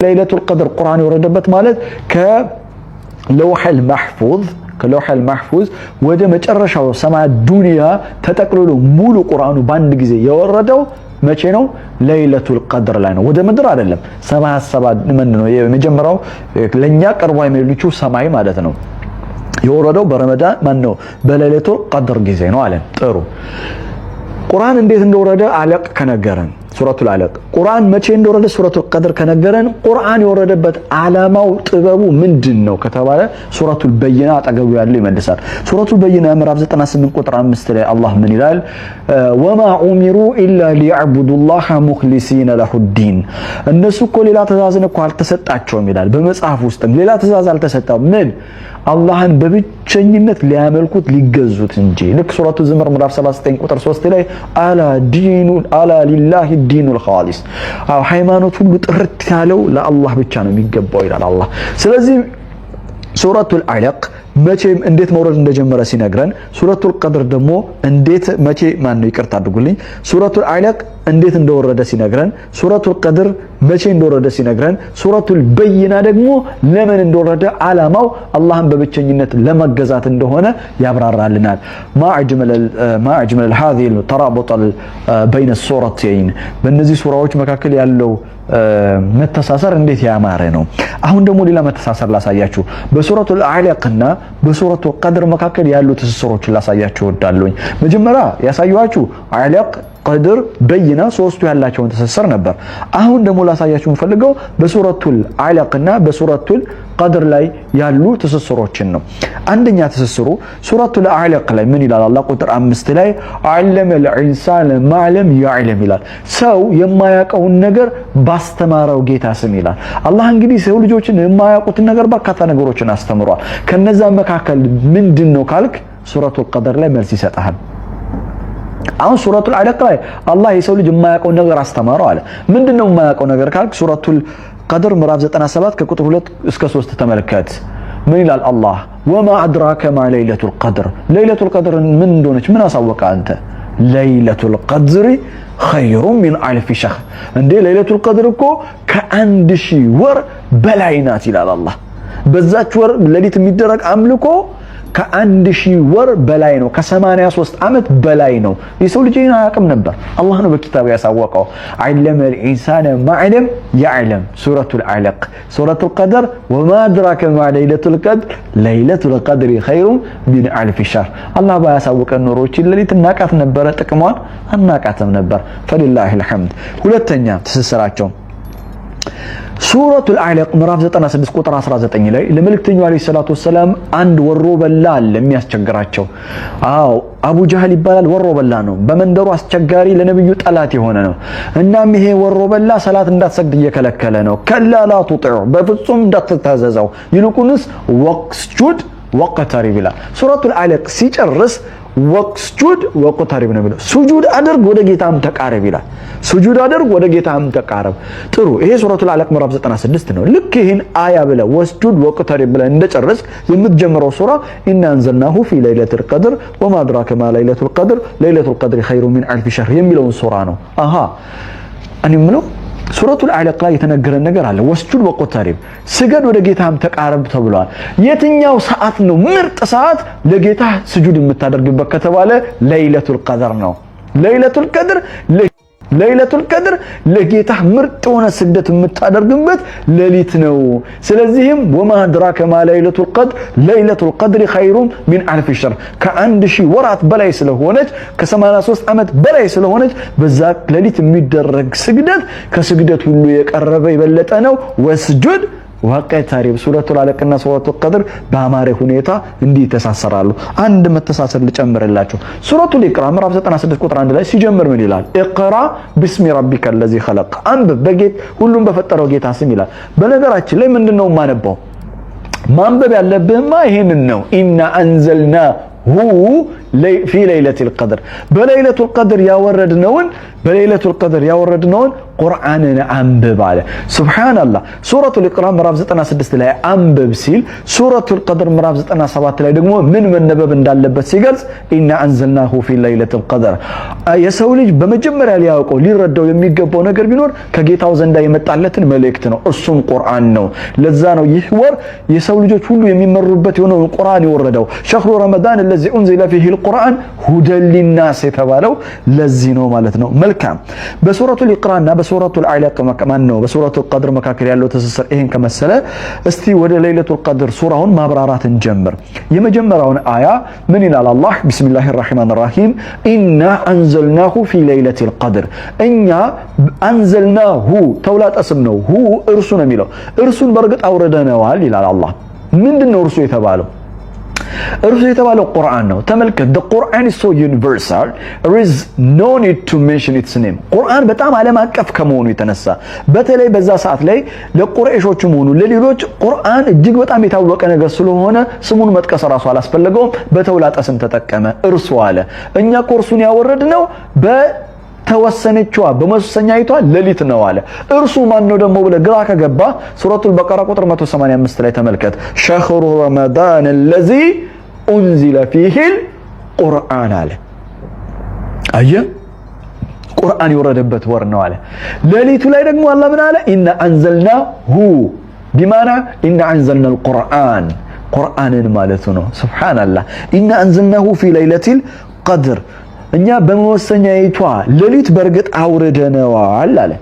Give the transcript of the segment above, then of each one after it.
ለይለቱል ቀድር ቁርአን የወረደበት ማለት ከለውሐል ማህፉዝ ወደ መጨረሻው ሰማይ ዱንያ ተጠቅልሎ ሙሉ ቁርአኑ በአንድ ጊዜ የወረደው መቼ ነው? ለይለቱል ቀድር ላይ ነው። ወደ ምድር አይደለም። ሰማይ ምንድነው የመጀመሪያው ለኛ ቀርቧ የሚሉቹ ሰማይ ማለት ነው። የወረደው በረመዳን በለይለቱል ቀድር ጊዜ ነው አለ። ጥሩ ቁርአን እንዴት እንደወረደ አለቅ ከነገረን ሱረቱል አለቅ ቁርአን መቼ እንደወረደ ሱረቱል ቀድር ከነገረን ቁርአን የወረደበት ዓላማው ጥበቡ ምንድነው ከተባለ ሱረቱል በይና አጠገቡ ያለው ይመልሳል። ሱረቱል በይና ምዕራፍ 98 ቁጥር 5 ላይ አላህ ምን ይላል? ወማ ኡሚሩ ኢላ ሊያዕቡዱላህ ሙኽሊሲነ ለሁዲን እነሱ እኮ ሌላ ትእዛዝን እኮ አልተሰጣቸውም ይላል። በመጽሐፍ ውስጥም ሌላ ትእዛዝ አልተሰጠም። ምን አላህን በብቸኝነት ሊያመልኩት ሊገዙት እንጂ። ልክ ሱረቱ ዝምር ምዕራፍ 79 ቁጥር 3 ላይ አላ ሊላሂ ዲኑል ኻሊስ ሃይማኖት ሁሉ ጥርት ያለው ለአላህ ብቻ ነው የሚገባው ይላል አላህ። ስለዚህ ሱረቱል አለቅ መቼም እንዴት መውረድ እንደጀመረ ሲነግረን ሱረቱል ቀድር ደግሞ እንዴት መቼ ይቅርታ አድርጉልኝ ሱረቱል አለቅ እንዴት እንደወረደ ሲነግረን ሱረቱል ቀድር መቼ እንደወረደ ሲነግረን ሱረቱል በይና ደግሞ ለምን እንደወረደ ዓላማው አላህን በብቸኝነት ለመገዛት እንደሆነ ያብራራልናል። ማዕጅመል هذه الترابط بين السورتين በእነዚህ ሱራዎች መካከል ያለው መተሳሰር እንዴት ያማረ ነው። አሁን ደግሞ ሌላ መተሳሰር ላሳያችሁ። በሱረቱል አለቅና በሱረቱል ቀድር መካከል ያሉ ትስስሮችን ላሳያችሁ እወዳለሁኝ። መጀመሪያ ያሳየኋችሁ አለቅ ቀድር በይና ሶስቱ ያላቸውን ትስስር ነበር። አሁን ደግሞ ላሳያችሁ የምፈልገው በሱረቱል አለቅና በሱረቱል ቀድር ላይ ያሉ ትስስሮችን ነው። አንደኛ ትስስሩ ሱረቱል አለቅ ላይ ምን ይላል? አላህ ቁጥር 5 ላይ አለመል ኢንሳን ማለም ያዕለም ይላል። ሰው የማያውቀውን ነገር ባስተማረው ጌታ ስም ይላል። አላህ እንግዲህ ሰው ልጆችን የማያውቁትን ነገር በርካታ ነገሮችን አስተምሯል። ከነዛ መካከል ምንድነው ካልክ ሱረቱል ቀድር ላይ መልስ ይሰጣል። አሁን ሱረቱል አለቅ ላይ አላህ የሰው ልጅ የማያውቀው ነገር አስተማረው አለ። ምንድነው የማያውቀው ነገር ካልክ ሱረቱል ቀድር ምዕራፍ 97 ከቁጥር 2 እስከ 3 ተመልከት። ምን ይላል አላህ? ወማ አድራከ ማ ለይለቱል ቀድር ለይለቱል ቀድር ምን እንደሆነች ምን አሳወቀ አንተ? ለይለቱል ቀድር ኸይሩ ሚን አልፍ ሸህር እንዴ ለይለቱል ቀድር እኮ ከ1000 ወር በላይ ናት ይላል አላህ። በዛች ወር ሌሊት የሚደረግ አምልኮ ከ1000 ወር በላይ ነው። ከ83 ዓመት በላይ ነው። የሰው ልጅ አያውቅም ነበር። አላህ ነው በኪታቡ ያሳወቀው። አለመል ኢንሳን ማዕለም ያዕለም ሱረቱል አለቅ ሱረቱል ቀድር ወማ አድራከ ማ ለይለቱል ቀድር ለይለቱል ቀድር ኸይሩ ሚን አልፍ ሸህር አላህ ባያሳወቀን ኖሮ ሌሊት እናቃት ነበረ፣ ጥቅሟን አናቃትም ነበር። ፈሊላሂል ሐምድ። ሁለተኛ ትስስራቸው ሱረቱል አለቅ ምዕራፍ 96 ቁጥር 19 ላይ ለመልእክተኛው አለይሂ ሰላቱ ወሰለም አንድ ወሮ በላ አለ የሚያስቸግራቸው። አቡ ጀህል ይባላል። ወሮ በላ ነው። በመንደሩ አስቸጋሪ ለነብዩ ጠላት የሆነ ነው። እናም ይሄ ወሮ በላ ሰላት እንዳትሰግድ እየከለከለ ነው። ከላ ላ ቱጢዑ በፍጹም እንዳትታዘዘው ይልቁንስ ወቅስጁድ ወቅተሪብ ይላል። ሱረቱል አለቅ ሲጨርስ ወቅስጁድ ወቅተሪብ ነው ብለው ሱጁድ አድርግ ወደ ጌታም ተቃረብ ይላል። ሱጁድ አድርግ ወደ ጌታም ተቃረብ። ጥሩ ይሄ ሱረቱል አለቅ ምዕራፍ 96 ነው። ልክ ይሄን አያ ብለ ወስጁድ ወቅተሪብ ብለ እንደጨረስ የምትጀምረው ሱራ ኢና አንዘልናሁ ፊ ለይለቱል ቀድር ወማ አድራከ ማ ለይለቱል ቀድር ለይለቱል ቀድር ኸይሩ ሚን አልፍ ሸህር የሚለውን ሱራ ነው። እኔ የምለው ሱረቱል አለቅ ላይ የተነገረን ነገር አለ። ወስጁድ ወቅተሪብ ስገድ ወደ ጌታም ተቃረብ ተብሏል። የትኛው ሰዓት ነው ምርጥ ሰዓት ለጌታ ስጁድ የምታደርግበት ከተባለ ለይለቱል ቀድር ነው። ለይለቱል ቀድር ለጌታ ምርጥ ሆነ ስግደት የምታደርግበት ሌሊት ነው። ስለዚህም ወማ አድራከ ማ ለይለቱል ቀድር ኸይሩ ሚን አልፍ ሸህር ከ1000 ወራት በላይ ስለሆነች ከ83 ዓመት በላይ ስለሆነች በዛ ሌሊት የሚደረግ ስግደት ከስግደት ሁሉ የቀረበ የበለጠ ነው። ወስጁድ ወቅተሪብ ሱረቱል አለቅና ሱረቱል ቀድር በአማረ ሁኔታ እንዲህ ተሳሰራሉ። አንድ መተሳሰር ልጨምርላችሁ። ሱረቱል ኢቅራ ምዕራፍ 96 ቁጥር 1 ላይ ሲጀምር ምን ይላል? ኢቅራ ቢስሚ ረቢከል ለዚ ኸለቅ አንብብ ሁሉም በፈጠረው ጌታ ስም ይላል። በነገራችን ላይ ምንድነው ማነበው? ማንበብ ያለብህማ ይሄንን ነው። ኢና አንዘልናሁ في ليلة القدر بليلة القدر ያወረድነውን ቁርአንን አንብብ አለ ሱብሃንአላህ ሱረቱል ኢቅራ ምዕራፍ 96 ላይ አንብብ ሲል ሱረቱል ቀድር ምዕራፍ 97 ላይ ደግሞ ምን መነበብ እንዳለበት ሲገልጽ ኢና አንዘልናሁ ፊ ለይለቱል ቀድር የሰው ልጅ በመጀመሪያ ሊያውቀው ሊረዳው የሚገባው ነገር ቢኖር ከጌታው ዘንዳ የመጣለትን መልእክት ነው እሱም ቁርአን ነው ለዛ ነው ይህ ወር የሰው ልጆች ሁሉ የሚመሩበት የሆነው ቁርአን የወረደው ሸህሩ ረመዳን الذي انزل فيه القرآن هدى للناس የተባለው ለዚህ ነው ማለት ነው መልካም በሱረቱል ኢቅራና በሱረቱል አዕላቅ ማን ነው በሱረቱል ቀድር መካከል ያለው ትስስር ይሄን ከመሰለ እስቲ ወደ ለይለቱል ቀድር ሱራውን ማብራራትን ጀምር የመጀመሪያውን አያ ምን ይላል አላህ ቢስሚላሂር ረህማኒር ረሂም ኢና አንዘልናሁ ፊ ለይለቱል ቀድር እኛ አንዘልናሁ ተውላጠ ስም ነው ሁ እርሱ ነው የሚለው እርሱን በርግጥ አውርደነዋል ይላል አላህ ምንድነው እርሱ የተባለው እርሱ የተባለው ቁርአን ነው ተመልከት the Quran is so universal there is no need to mention its name ቁርአን በጣም ዓለም አቀፍ ከመሆኑ የተነሳ በተለይ በዛ ሰዓት ላይ ለቁረይሾችም ሆኑ ለሌሎች ቁርአን እጅግ በጣም የታወቀ ነገር ስለሆነ ስሙን መጥቀስ ራሱ አላስፈልገውም በተውላጠ ስም ተጠቀመ እርሱ አለ እኛ ቁርሱን ያወረድነው ተወሰነችዋ በመወሰኛይቷ ሌሊት ነው አለ እርሱ ማን ነው ደግሞ ብለ ግራ ከገባ ሱረቱል በቀራ ቁጥር 185 ላይ ተመልከት ሸህሩ ረመዳን الذي انزل فيه القرآن አለ አየ ቁርአን የወረደበት ወር ነው አለ ሌሊቱ ላይ ደግሞ አላህ ምን አለ ኢና አንዘልናሁ بمعنى إن أنزلنا القرآن ቁርአንን ማለት ነው ሱብሃንአላህ ኢና አንዘልናሁ في ليلة القدر እኛ በመወሰኛይቷ ሌሊት በርግጥ አውርደነዋል አለ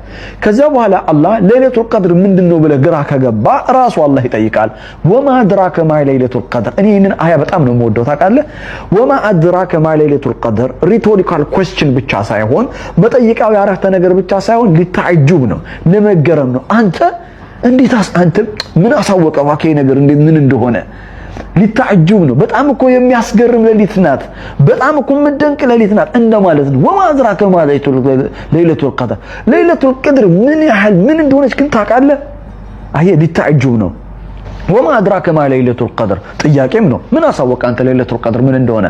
ከዛ በኋላ አላህ ለይለቱል ቀድር ምንድነው ብለ ግራ ከገባ ራሱ አላህ ይጠይቃል ወማ አድራከ ማ ለይለቱል ቀድር እኔን አያ በጣም ነው የምወደው ታውቃለህ ወማ አድራከ ማ ለይለቱል ቀድር ሪቶሪካል ኩዌስችን ብቻ ሳይሆን መጠይቃው ያረፍተ ነገር ብቻ ሳይሆን ሊታጅብ ነው ለመገረም ነው አንተ ምን አሳወቀ ዋከይ ነገር ምን እንደሆነ ሊታጅብ ነው በጣም እኮ የሚያስገርም ሌሊት ናት በጣም እኮ ምደንቅ ሌሊት ናት እንደማለት ነው ወማ አድራከ ማ ለይለቱል ቀድር ለይለቱል ቀድር ምን እንደሆነች ግን ታውቃለህ አየ ሊታጅብ ነው ወማ አድራከ ማ ለይለቱል ቀድር ጥያቄም ነው ምን አሳወቀ አንተ ለይለቱል ቀድር ምን እንደሆነ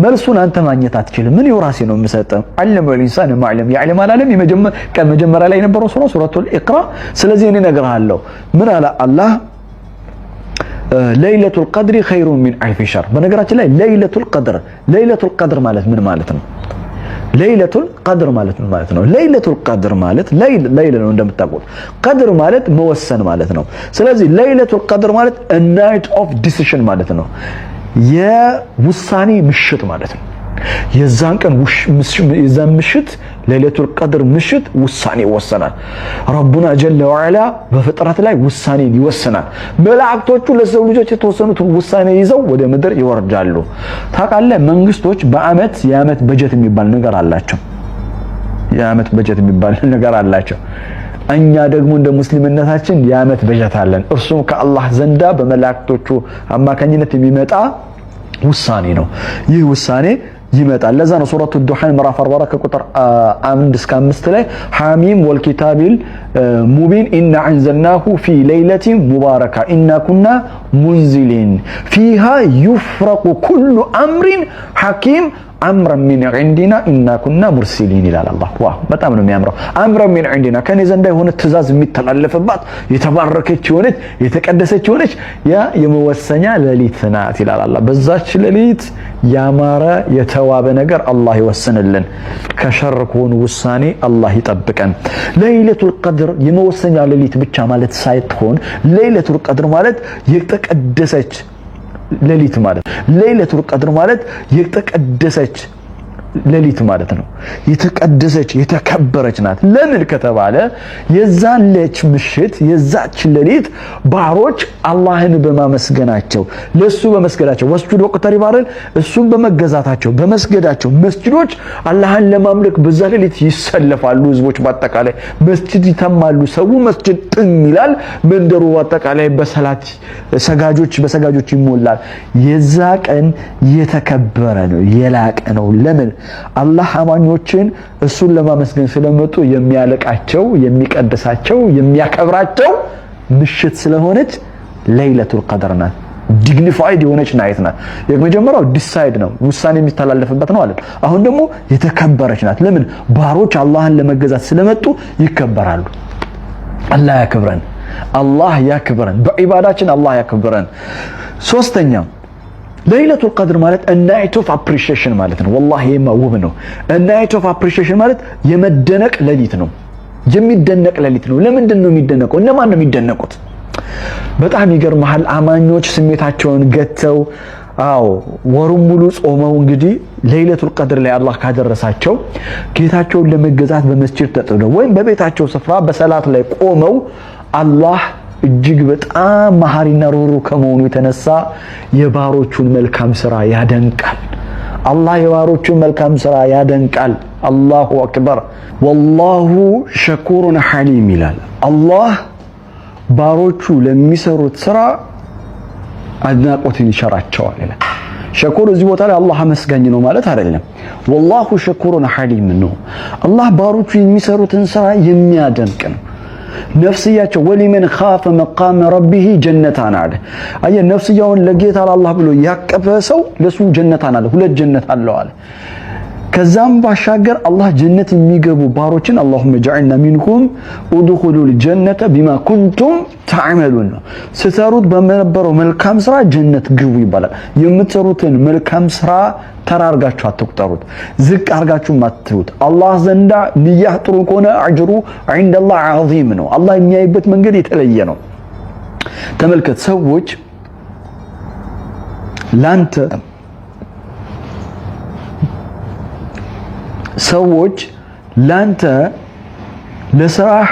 መልሱን አንተ ማግኘት አትችልም ምን ይወራሲ ነው የምሰጠው አለመ الانسان ما علم يعلم العالم ከመጀመሪያ ላይ የነበረው ሱረቱል ኢቅራ ስለዚህ እኔ እነግርሃለሁ ምን አለ አላህ ለይለቱል ቀድር خير من ألف شهر በነገራችን ላይ ለይለቱል ቀድር ማለት ምን ማለት ነው ለይለቱል ቀድር ማለት ምን ማለት ነው ለይለቱል ቀድር ማለት ለይለ ነው እንደምታውቁት ቀድር ማለት መወሰን ማለት ነው ስለዚህ ለይለቱል ቀድር ማለት a night of decision ማለት ነው የውሳኔ ምሽት ማለት ነው የዛን ቀን የዛን ምሽት ለይለቱል ቀድር ምሽት ውሳኔ ይወሰናል ረቡና ጀለ ወዐላ በፍጥረት ላይ ውሳኔን ይወስናል መላእክቶቹ ለሰው ልጆች የተወሰኑት ውሳኔ ይዘው ወደ ምድር ይወርዳሉ ታውቃለህ መንግስቶች የዓመት በጀት የሚባል ነገር አላቸው እኛ ደግሞ እንደ ሙስሊምነታችን የዓመት በጀት አለን እርሱም ከአላህ ዘንዳ በመላእክቶቹ አማካኝነት የሚመጣ ውሳኔ ነው ይህ ውሳኔ ይመጣል ለዛ ነው ሱረቱ ዱሃን ምዕራፍ 44 ከቁጥር 1 እስከ 5 ላይ ሐሚም ወልኪታቢል ሙቢን ኢና አንዘልናሁ ፊ ለይለቲን ሙባረካ ኢና ኩና ሙንዚሊን ፊሃ ይፍረቁ ኩሉ አምሪን ሐኪም አምረን ሚን عندنا ኢና ኩና ሙርሲሊን ይላል አላህ ዋው በጣም ነው የሚያምረው አምረን ሚን عندنا ከኔ ዘንዳ የሆነ ትእዛዝ የሚተላለፍባት የተባረከች የሆነች የተቀደሰች የሆነች ያ የመወሰኛ ሌሊት ናት ይላል አላህ በዛች ሌሊት ያማረ የተዋበ ነገር አላህ ይወስንልን ከሸር ከሆኑ ውሳኔ አላህ ይጠብቀን ለይለቱል ቀድር የመወሰኛ ሌሊት ብቻ ማለት ሳይሆን ለይለቱል ቀድር ማለት የተቀደሰች ሌሊት ማለት ለይለቱል ቀድር ማለት የተቀደሰች ሌሊት ማለት ነው የተቀደሰች የተከበረች ናት ለምን ከተባለ የዛለች ምሽት የዛች ሌሊት ባሮች አላህን በማመስገናቸው ለሱ በመስገዳቸው ወስጁድ ወቅተሪ ባረል እሱን በመገዛታቸው በመስገዳቸው መስጂዶች አላህን ለማምለክ በዛ ሌሊት ይሰለፋሉ ህዝቦች በአጠቃላይ መስጂድ ይተማሉ ሰው መስጂድ ጥም ይላል መንደሩ በአጠቃላይ በሰላት በሰጋጆች ይሞላል የዛ ቀን የተከበረ ነው የላቀ ነው ለምን አላህ አማኞችን እሱን ለማመስገን ስለመጡ የሚያለቃቸው የሚቀድሳቸው የሚያከብራቸው ምሽት ስለሆነች ለይለቱል ቀድር ናት ዲግኒፋይድ የሆነች ናይት ናት። የመጀመሪያው ዲሳይድ ነው ውሳኔ የሚተላለፍበት ነው አለ። አሁን ደግሞ የተከበረች ናት። ለምን? ባሮች አላህን ለመገዛት ስለመጡ ይከበራሉ። አላህ ያክብረን፣ አላህ ያክብረን፣ በዒባዳችን አላህ ያክብረን። ሶስተኛ ለይለቱል ቀድር ማለት ናይት ኦፍ አፕሪሺዬሽን ማለት ነው። ወላሂ ውብ ነው። ናይት ኦፍ አፕሪሺዬሽን ማለት የመደነቅ ሌሊት ነው። የሚደነቅ ሌሊት ነው። ለምንድን ነው የሚደነቀው? እነማን ነው የሚደነቁት? በጣም ይገርማል። አማኞች ስሜታቸውን ገተው ወሩን ሙሉ ጾመው እንግዲህ ለይለቱል ቀድር ላይ አላህ ካደረሳቸው ጌታቸውን ለመገዛት በመስጂድ ተጥደው ወይም በቤታቸው ስፍራ በሰላት ላይ ቆመው አላህ እጅግ በጣም መሐሪና ሩህሩህ ከመሆኑ የተነሳ የባሮቹን መልካም ስራ ያደንቃል። አላህ የባሮቹን መልካም ስራ ያደንቃል። አላሁ አክበር። ወላሁ ሸኩሩን ሐሊም ይላል። አላህ ባሮቹ ለሚሰሩት ስራ አድናቆትን ይቸራቸዋል ይላል። ሸኩር እዚህ ቦታ ላይ አላህ አመስጋኝ ነው ማለት አይደለም። ወላሁ ሸኩሩን ሐሊም ነው። አላህ ባሮቹ የሚሰሩትን ስራ የሚያደንቅ ነው። ነፍስያቸው ወሊመን ኻፈ መቃመ ረቢሂ ጀነታን አለ። አየ ነፍስያውን ለጌታ ለአላህ ብሎ ያቀፈ ሰው ለሱ ጀነታን አለ፣ ሁለት ጀነት አለው አለ። ከዛም ባሻገር አላህ ጀነት የሚገቡ ባሮችን አላሁመ ጀዐልና ሚንሁም ኡድኹሉል ጀነተ ቢማ ኩንቱም ተዕመሉን ነው። ስትሰሩት በነበረው መልካም ስራ ጀነት ግቡ ይባላል። የምትሰሩትን መልካም ስራ ተራ አርጋችሁ አትቁጠሩት፣ ዝቅ አርጋችሁም አትዩት። አላህ ዘንዳ ንያህ ጥሩ ከሆነ አጅሩ ዐንደላህ ዐዚም ነው። አላህ የሚያይበት መንገድ የተለየ ነው። ተመልከት፣ ሰዎች ላንተ ለስራህ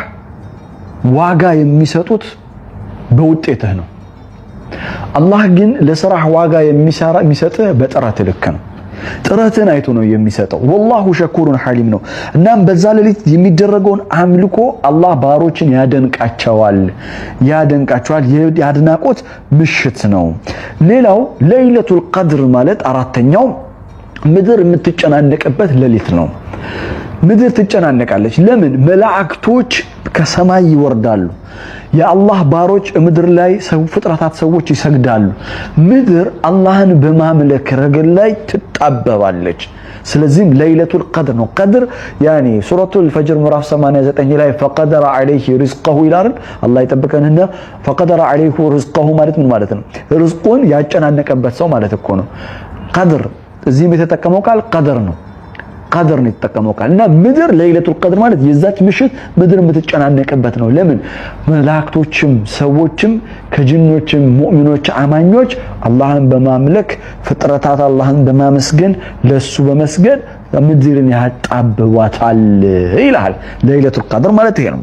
ዋጋ የሚሰጡት በውጤትህ ነው። አላህ ግን ለስራህ ዋጋ የሚሰጥህ በጥረት ልክ ነው። ጥረትን አይቶ ነው የሚሰጠው። ወላሁ ሸኩሩን ሐሊም ነው። እናም በዛ ሌሊት የሚደረገውን አምልኮ አላህ ባሮችን ያደንቃቸዋል። የአድናቆት ምሽት ነው። ሌላው ለይለቱል ቀድር ማለት አራተኛው ምድር የምትጨናነቅበት ሌሊት ነው። ምድር ትጨናነቃለች። ለምን? መላእክቶች ከሰማይ ይወርዳሉ። የአላህ ባሮች ምድር ላይ ፍጥረታት ሰዎች ይሰግዳሉ። ምድር አላህን በማምለክ ረገድ ላይ ትጣበባለች። ስለዚህም ለይለቱል ቀድር ነው። ቀድር ያኒ ሱረቱል ፈጅር ምዕራፍ 89 ላይ ፈቀደረ ዐለይሂ ሪዝቀሁ ይላል። አላህ ይጠብቀንና ፈቀደረ ዐለይሂ ሪዝቀሁ ማለት ምን ማለት ነው? ሪዝቁን ያጨናነቀበት ሰው ማለት እኮ ነው። ቀድር እዚህም የተጠቀመው ቃል ቀድር ነው። ቀድር ነው የተጠቀመው ቃል እና ምድር ለይለቱል ቀድር ማለት የዛች ምሽት ምድር የምትጨናነቅበት ነው። ለምን? መላእክቶችም ሰዎችም ከጅኖችም ሙእሚኖች አማኞች አላህን በማምለክ ፍጥረታት አላህን በማመስገን ለሱ በመስገድ ምድርን ያጣብቧታል ይላል። ለይለቱል ቀድር ማለት ይሄ ነው።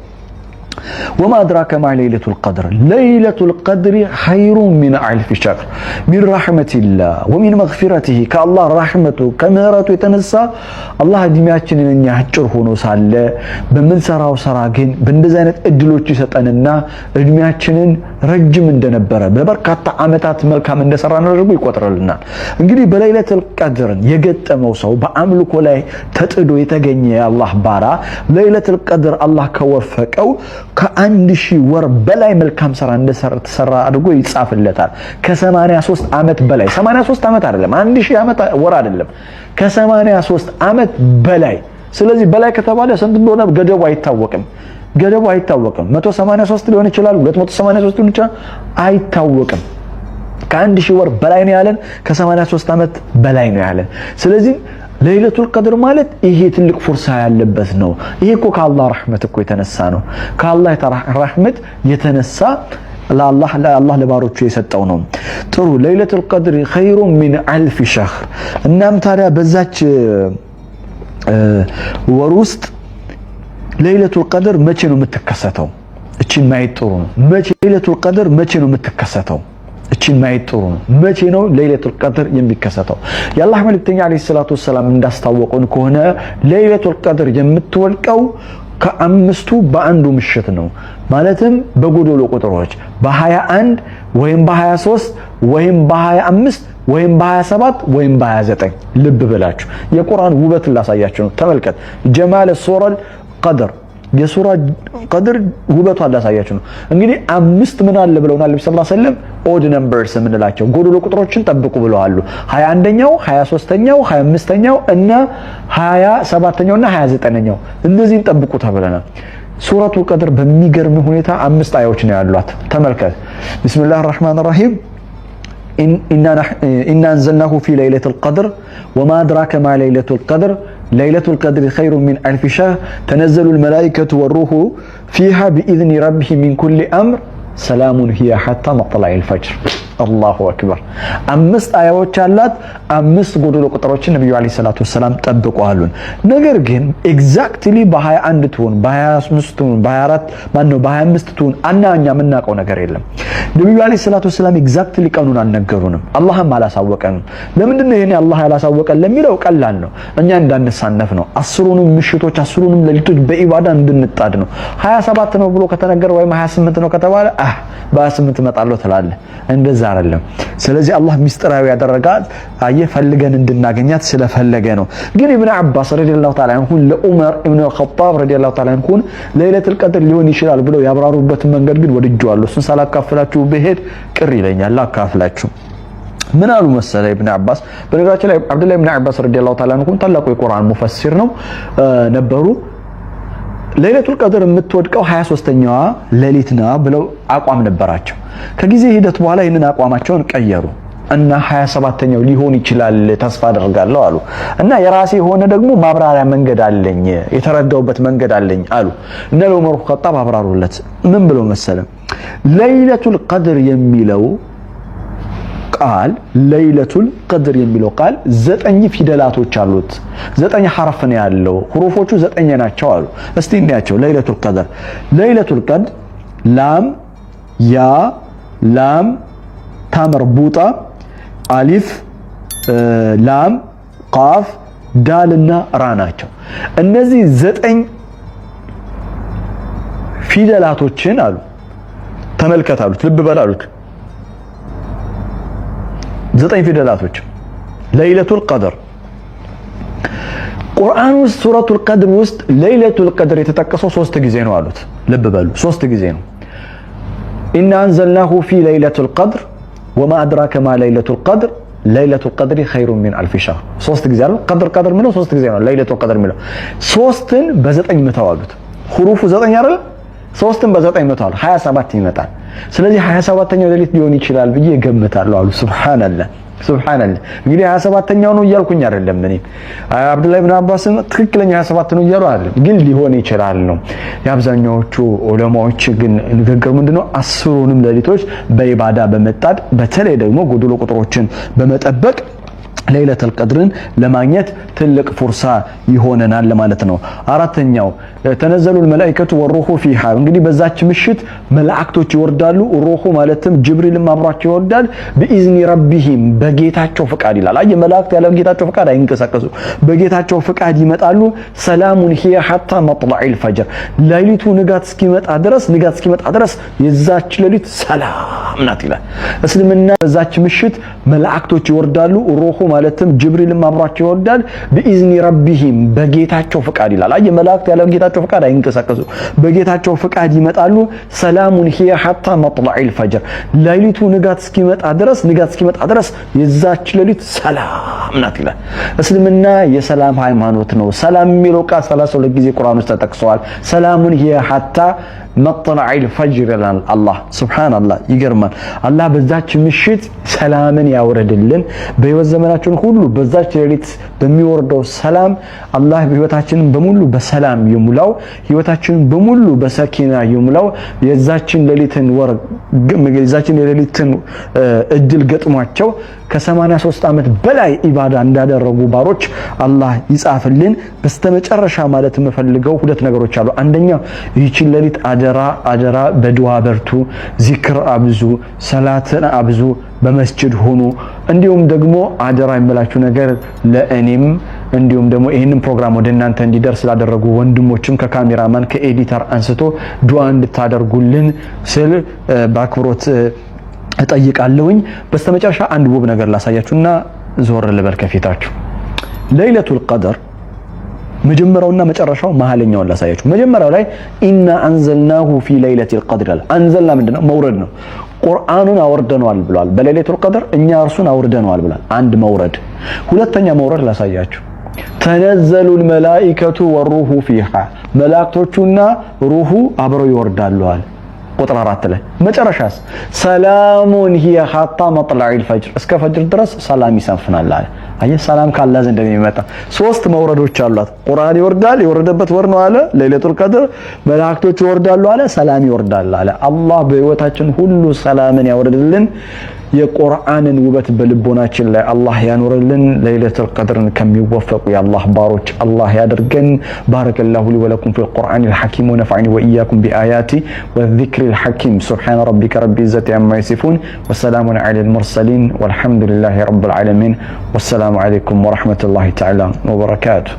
وما أدراك ما ليلة القدر ليلة القدر خير من ألف شهر من رحمة الله ومن مغفرته كالله رحمته كمهرته يتنسى الله دمياتنا أن يحجر هونو سالة بمن سراو سراغين بندزانت أدلوش ستاننا دمياتنا رجم اندنبرا ببركات عامتات ملكا من دسرانا رجبو يقوتر لنا انجلي بليلة القدر يجد موسو بأملك ولا تتدو يتغني الله بارا ليلة القدر الله كوفك أو ከአንድ ሺህ ወር በላይ መልካም ስራ እንደሰራ አድርጎ ይጻፍለታል። ከ83 ዓመት በላይ 83 ዓመት አይደለም፣ 1000 ዓመት ወር አይደለም፣ ከ83 ዓመት በላይ። ስለዚህ በላይ ከተባለ ስንት እንደሆነ ገደቡ አይታወቅም። 183 ሊሆን ይችላል፣ 283 ሊሆን ይችላል፣ አይታወቅም። ከአንድ ሺህ ወር በላይ ነው ያለን፣ ከ83 ዓመት በላይ ነው ያለን። ስለዚህ ለይለቱል ቀድር ማለት ይሄ ትልቅ ፍርሳ ያለበት ነው። ይሄ እኮ ከአላህ ረህመት እኮ የተነሳ ነው። ከአላህ ረህመት የተነሳ ለአላህ ለባሮቹ የሰጠው ነው። ጥሩ ለይለቱል ቀድር ኸይሩን ሚን አልፍ ሸህር። እናም ታዲያ በዛች ወር ውስጥ ለይለቱል ቀድር መቼ ነው የምትከሰተው? እቺን ማየት ጥሩ ነው። ለይለቱል ቀድር መቼ ነው የምትከሰተው? እቺን ማየት ጥሩ ነው። መቼ ነው ለይለቱል ቀድር የሚከሰተው? የአላህ መልእክተኛ አለይሂ ሰላቱ ወሰላም እንዳስታወቁን ከሆነ ለይለቱል ቀድር የምትወልቀው ከአምስቱ በአንዱ ምሽት ነው። ማለትም በጎዶሎ ቁጥሮች በ21 ወይም በ23 ወይም በ25 ወይም በ27 ወይም በ29። ልብ ብላችሁ የቁርአን ውበት ላሳያችሁ ነው። ተመልከት ጀማል ሱረል ቀድር የሱራ ቀድር ውበቷ አላሳያችሁ ነው። እንግዲህ አምስት ምን አለ ብለውናል ነብዩ ሰለላሁ ዐለይሂ ወሰለም ኦድ ነምበርስ የምንላቸው ጎዶሎ ቁጥሮችን ጠብቁ ብለዋል። 21ኛው 23ኛው 25ኛው እና 27ኛው እና 29ኛው እነዚህን ጠብቁ ተብለናል። ሱረቱል ቀድር በሚገርም ሁኔታ አምስት አያዎች ነው ያሏት። ተመልከት። ቢስሚላሂር ረህማኒር ረሂም ኢና አንዘልናሁ ፊ ለይለቱል ቀድር ወማ አድራከ ማ ለይለቱል ቀድር ለይለቱል ቀድሪ ኸይሩን ሚን አልፊ ሸህር ተነዘሉል መላኢከቱ ወሩሁ ፊሃ ቢኢዝኒ ረቢሂም ሚን ኩሊ አምር ሰላሙን ሂየ ሐታ መጥለዒል ፈጅር። አላሁ አክበር። አምስት አያዎች አላት። አምስት ጎዶሎ ቁጥሮችን ነብዩ አለይሂ ሰላቱ ወሰላም ጠብቀዋሉን። ነገር ግን ኤግዛክትሊ በ21 ትሁን በ23 ትሁን በ25 ትሁን አናኛ የምናውቀው ነገር የለም። ነብዩ አለይሂ ሰላቱ ወሰላም ኤግዛክትሊ ቀኑን አልነገሩንም፣ አላህም አላሳወቀንም። ለምንድን ነው ይሄን አላህ ያላሳወቀን ለሚለው ቀላል ነው። እኛ እንዳንሳነፍ ነው። አስሩንም ምሽቶች አስሩንም ሌሊቶች በኢባዳ እንድንጣድ ነው። 27 ነው ብሎ ከተነገረ ወይም 28 ነው ከተባለ በ28 እመጣለሁ ትላለህ። እንደዛ አይደለም። ስለዚህ አላህ ሚስጥራዊ ያደረጋት ፈልገን እንድናገኛት ስለፈለገ ነው። ግን ኢብኑ አባስ ረዲየላሁ ተዓላ አንሁ ለዑመር ኢብኑ ኸጣብ ረዲየላሁ ተዓላ አንሁ ለይለቱል ቀድር ሊሆን ይችላል ብለው ያብራሩበት መንገድ ግን ወድጄዋለሁ። እሱን ሳላካፍላችሁ ብሄድ ቅር ይለኛል። ላካፍላችሁ ምን አሉ መሰለ ኢብኑ አባስ። በነገራችን ላይ አብዱላህ ኢብኑ አባስ ረዲየላሁ ተዓላ አንሁ ታላቁ የቁርአን ሙፈሲር ነው ነበሩ። ለይለቱል ቀድር የምትወድቀው 23ኛዋ ሌሊት ነው ብለው አቋም ነበራቸው። ከጊዜ ሂደት በኋላ ይህንን አቋማቸውን ቀየሩ እና 27ኛው ሊሆን ይችላል ተስፋ አደርጋለሁ አሉ። እና የራሴ የሆነ ደግሞ ማብራሪያ መንገድ አለኝ፣ የተረዳውበት መንገድ አለኝ አሉ። እነ ዑመር ኸጣብ አብራሩለት። ምን ብለው መሰለም ለይለቱል ቀድር የሚለው ቃል ለይለቱል ቀድር የሚለው ቃል 9 ፊደላቶች አሉት። 9 ሐርፍ ነው ያለው። ሁሩፎቹ 9 ናቸው አሉ። እስቲ እንያቸው። ለይለቱል ቀድር ለይለቱል ቀድር ላም ያ ላም ታመርቡጣ አሊፍ ላም ቃፍ ዳልና ራ ናቸው። እነዚህ 9 ፊደላቶችን አሉ ተመልከታሉት፣ ልብ በላሉት 9 ፊደላቶች ለይለቱል ቀድር ቁርአን ውስጥ ሱረቱል ቀድር ውስጥ ለይለቱል ቀድር የተጠቀሰው 3 ጊዜ ነው አሉት። ልብ በሉ 3 ጊዜ ነው። ኢና አንዘልናሁ ፊ ለይለቱል ቀድር ወማ አድራከ ማ ለይለቱል ቀድር ለይለቱል ቀድሪ ኸይሩን ሚን አልፊ ሸህር። 3 ጊዜ አይደል? ቀድር የሚለው 3 ጊዜ ነው። ለይለቱል ቀድር የሚለው 3ን በ9 መተዋሉት። ሁሩፉ 9 አይደል? 3ን በ9 መተዋል 27 ይመጣል። ስለዚህ 27ኛው ሌሊት ሊሆን ይችላል ብዬ እገምታለሁ አሉ። ሱብሃንአላህ ሱብሃንአላህ። እንግዲህ 27ኛው ነው እያልኩኝ አይደለም እኔ አብዱላህ ኢብኑ አባስም ትክክለኛ 27 ነው እያሉ አይደለም፣ ግን ሊሆን ይችላል ነው። የአብዛኛዎቹ ዑለማዎች ግን ንግግር ምንድነው? አስሩንም ሌሊቶች በኢባዳ በመጣድ በተለይ ደግሞ ጎዶሎ ቁጥሮችን በመጠበቅ ለይለቱል ቀድርን ለማግኘት ትልቅ ፉርሳ ይሆነናል ለማለት ነው። አራተኛው ተነዘሉል መላኢከቱ ወሩሁ ፊሃ። እንግዲህ በዛች ምሽት መላእክቶች ይወርዳሉ። ሩሁ ማለትም ጅብሪልም አብሯቸው ይወርዳል። በኢዝኒ ረቢሂም በጌታቸው ፍቃድ ይላል። አየ መላእክት ያለ ጌታቸው ፍቃድ አይንቀሳቀሱ፣ በጌታቸው ፍቃድ ይመጣሉ። ሰላሙን ሂየ ሐታ መጥለዒል ፈጅር። ሌሊቱ ንጋት እስኪመጣ ድረስ የዛች ሌሊት ሰላም ናት ይላል። እስልምና በዛች ምሽት መላእክቶች ይወርዳሉ። ሩሁ ማለትም ጅብሪልም አብሯቸው ይወርዳል። በኢዝኒ ረቢሂም በጌታቸው ፍቃድ ይላል። አየ መላእክት ያለ ጌታቸው ፍቃድ አይንቀሳቀሱ፣ በጌታቸው ፍቃድ ይመጣሉ። ሰላሙን ሂየ ሐታ መጥለዒል ፈጅር። ሌሊቱ ንጋት እስኪመጣ ድረስ የዛች ሌሊት ሰላም ናት ይላል። እስልምና የሰላም ሃይማኖት ነው። ሰላም የሚለው ቃል 32 ጊዜ ቁርአን ውስጥ ተጠቅሷል። ሰላሙን ሂየ ሐታ መጥለዒል ፈጅር ይላል አላህ። ሱብሃንአላህ ይገርማል። አላህ በዛች ምሽት ሰላምን ያወረድልን። በህይወት ዘመናችን ሁሉ በዛች ሌሊት በሚወርደው ሰላም አላህ ህይወታችንን በሙሉ በሰላም ይሙላው። ህይወታችንን በሙሉ በሰኪና ይሙላው። የዛችን ሌሊትን እድል ገጥሟቸው ከ83 ዓመት በላይ ኢባዳ እንዳደረጉ ባሮች አላህ ይጻፍልን። በስተመጨረሻ ማለት የምፈልገው 2 ነገሮች አሉ። አንደኛው ይህችን ሌሊት አደራ በዱዓ በርቱ፣ ዚክር አብዙ፣ ሰላትን አብዙ፣ በመስጂድ ሆኑ። እንዲሁም ደግሞ አደራ የምላችሁ ነገር ለእኔም እንዲሁም ደግሞ ይህንን ፕሮግራም ወደ እናንተ እንዲደርስ ስላደረጉ ወንድሞችም ከካሜራማን ከኤዲተር አንስቶ ዱዓ እንድታደርጉልን ስል በአክብሮት እጠይቃለሁኝ። በስተመጨረሻ አንድ ውብ ነገር ላሳያችሁና ዞር ልበል ከፊታችሁ። ለይለቱል ቀድር መጀመሪያውና መጨረሻው መሐለኛውን ላሳያችሁ። መጀመሪያው ላይ ኢና አንዘልናሁ ፊ ለይለቲል ቀድር አለ። አንዘልና ምንድነው? መውረድ ነው። ቁርአኑን አወርደነዋል ብሏል። በለይለቱል ቀድር እኛ እርሱን አወርደነዋል ብሏል። አንድ መውረድ። ሁለተኛ መውረድ ላሳያችሁ። ተነዘሉል መላኢከቱ ወሩሁ ፊሃ መላእክቶቹና ሩሁ አብረው ይወርዳሉ አለ ቁጥር 4 ላይ። መጨረሻስ ሰላሙን ሂየ ሐታ መጥለዒል ፈጅር እስከ ፈጅር ድረስ ሰላም ይሰፍናል አለ። አየህ ሰላም ካላህ ዘንድ እንደሚመጣ ሶስት መውረዶች አሏት። ቁርአን ይወርዳል፣ የወረደበት ወር ነው አለ ለይለቱል ቀድር። መላእክቶች ይወርዳሉ አለ፣ ሰላም ይወርዳል አለ። አላህ በህይወታችን ሁሉ ሰላምን ያወርድልን። የቁርአንን ውበት በልቦናችን ላይ አላህ ያኖርልን። ለይለቱል ቀድርን ከሚወፈቁ የአላህ ባሮች አላህ ያደርገን። ባረከላሁ ሊ ወለኩም ፊል ቁርአኒል ሐኪም ወነፈዐኒ ወኢያኩም ቢአያቲ ወዚክሪል ሐኪም። ሱብሓነ ረቢከ ረቢል ኢzzati ዐማ የሲፉን ወሰላሙን ዐለል ሙርሰሊን ወልሐምዱሊላሂ ረቢል ዓለሚን። ወሰላሙ ዐለይኩም ወረሕመቱላሂ ተዓላ ወበረካቱሁ።